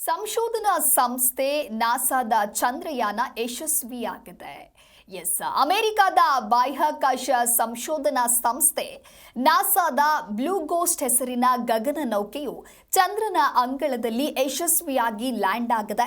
ಸಂಶೋಧನಾ ಸಂಸ್ಥೆ ನಾಸಾದ ಚಂದ್ರಯಾನ ಯಶಸ್ವಿಯಾಗಿದೆ. ಅಮೆರಿಕದ ಬಾಹ್ಯಾಕಾಶ ಸಂಶೋಧನಾ ಸಂಸ್ಥೆ ನಾಸಾದ ಬ್ಲೂ ಗೋಸ್ಟ್ ಹೆಸರಿನ ಗಗನ ನೌಕೆಯು ಚಂದ್ರನ ಅಂಗಳದಲ್ಲಿ ಯಶಸ್ವಿಯಾಗಿ ಲ್ಯಾಂಡ್ ಆಗಿದೆ.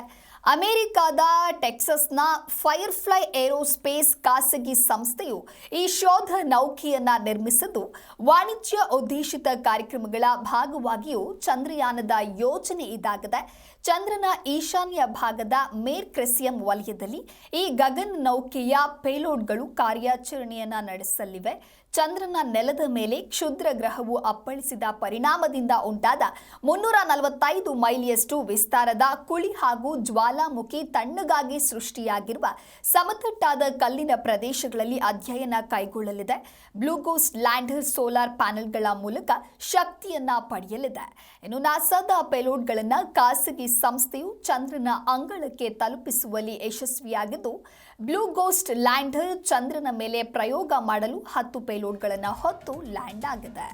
ಅಮೆರಿಕದ ಟೆಕ್ಸಸ್ನ ಫೈರ್ಫ್ಲೈ ಏರೋಸ್ಪೇಸ್ ಖಾಸಗಿ ಸಂಸ್ಥೆಯು ಈ ಶೋಧ ನೌಕೆಯನ್ನ ನಿರ್ಮಿಸಿದ್ದು ವಾಣಿಜ್ಯ ಉದ್ದೇಶಿತ ಕಾರ್ಯಕ್ರಮಗಳ ಭಾಗವಾಗಿಯೂ ಚಂದ್ರಯಾನದ ಯೋಜನೆ ಇದಾಗಿದೆ. ಚಂದ್ರನ ಈಶಾನ್ಯ ಭಾಗದ ಮೇರ್ ಕ್ರೆಸಿಯಂ ವಲಯದಲ್ಲಿ ಈ ಗಗನ ನೌಕೆಯ ಪೇಲೋಡ್ಗಳು ಕಾರ್ಯಾಚರಣೆಯನ್ನ ನಡೆಸಲಿವೆ. ಚಂದ್ರನ ನೆಲದ ಮೇಲೆ ಕ್ಷುದ್ರ ಗ್ರಹವು ಅಪ್ಪಳಿಸಿದ ಪರಿಣಾಮದಿಂದ ಉಂಟಾದ 345 ಮೈಲಿಯಷ್ಟು ವಿಸ್ತಾರದ ಕುಳಿ ಹಾಗೂ ಜ್ವಾಲಾಮುಖಿ ತಣ್ಣಗಾಗಿ ಸೃಷ್ಟಿಯಾಗಿರುವ ಸಮತಟ್ಟಾದ ಕಲ್ಲಿನ ಪ್ರದೇಶಗಳಲ್ಲಿ ಅಧ್ಯಯನ ಕೈಗೊಳ್ಳಲಿದೆ. ಬ್ಲೂಗೋಸ್ಟ್ ಲ್ಯಾಂಡರ್ ಸೋಲಾರ್ ಪ್ಯಾನೆಲ್ಗಳ ಮೂಲಕ ಶಕ್ತಿಯನ್ನ ಪಡೆಯಲಿದೆ. ಇನ್ನು ನಾಸಾದ ಪೇಲೋಡ್ಗಳನ್ನು ಖಾಸಗಿ ಸಂಸ್ಥೆಯು ಚಂದ್ರನ ಅಂಗಳಕ್ಕೆ ತಲುಪಿಸುವಲ್ಲಿ ಯಶಸ್ವಿಯಾಗಿದ್ದು, ಬ್ಲೂಗೋಸ್ಟ್ ಲ್ಯಾಂಡರ್ ಚಂದ್ರನ ಮೇಲೆ ಪ್ರಯೋಗ ಮಾಡಲು 10 ಪೇಲೋಡ್ಗಳನ್ನು ಹೊತ್ತು ಲ್ಯಾಂಡ್ ಆಗಿದೆ.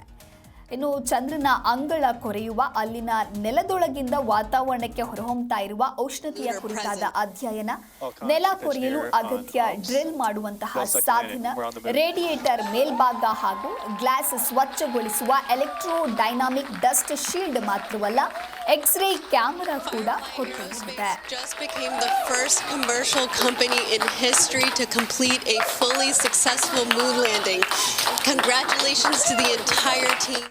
ಇನ್ನು ಚಂದ್ರನ ಅಂಗಳ ಕೊರೆಯುವ ಅಲ್ಲಿನ ನೆಲದೊಳಗಿಂದ ವಾತಾವರಣಕ್ಕೆ ಹೊರಹೊಮ್ಮತಾ ಇರುವ ಉಷ್ಣತೆಯ ಕುರಿತಾದ ಅಧ್ಯಯನ, ನೆಲ ಕೊರೆಯಲು ಅಗತ್ಯ ಡ್ರಿಲ್ ಮಾಡುವಂತಹ ಸಾಧನ, ರೇಡಿಯೇಟರ್ ಮೇಲ್ಭಾಗ ಹಾಗೂ ಗ್ಲಾಸ್ ಸ್ವಚ್ಛಗೊಳಿಸುವ ಎಲೆಕ್ಟ್ರೋ ಡೈನಾಮಿಕ್ ಡಸ್ಟ್ ಶೀಲ್ಡ್ ಮಾತ್ರವಲ್ಲ, ಎಕ್ಸ್ರೇ ಕ್ಯಾಮೆರಾ ಕೂಡ ಹೊತ್ತೊಯ್ದಿದೆ. Just became the first commercial company in history to complete a fully successful moon landing. Congratulations to the entire team.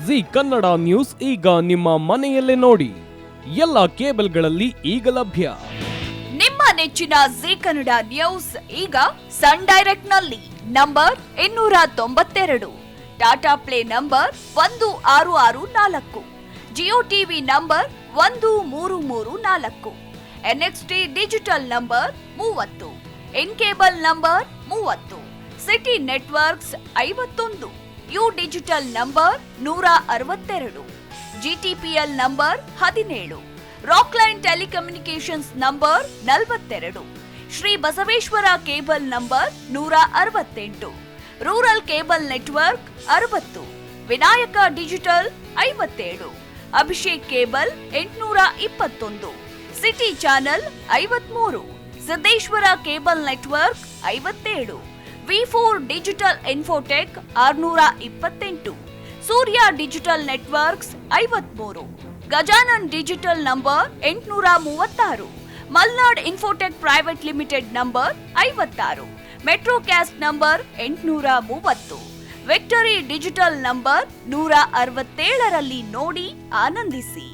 G Kannada news ಈಗ ನಿಮ್ಮ ಮನೆಯಲ್ಲೇ ನೋಡಿ. ಎಲ್ಲ ಕೇಬಲ್ಗಳಲ್ಲಿ ಈಗ ಲಭ್ಯ. ನಿಮ್ಮ ನೆಚ್ಚಿನ ಜಿ ಕನ್ನಡ ನ್ಯೂಸ್ ಈಗ ಸನ್ ಡೈರೆಕ್ಟ್ ನಲ್ಲಿ number 292, Tata Play number 1664, Jio TV number 1334, NXT digital number 30, In cable number 30, City Networks 51, U digital number 162, GTPL number 17, Rockline Telecommunications number 42, Shri Basaveshwara cable number 168, rural cable network 60, Vinayaka digital 57, Abhishek cable 821, City channel 53, Siddeshwara cable network 57, ವಿ4 digital Infotech 628, Surya digital networks 53, Gajanan digital number 836, Malnad Infotech private limited number 56, Metrocast number 830, Victory digital number 167ರಲ್ಲಿ ನೋಡಿ ಆನಂದಿಸಿ.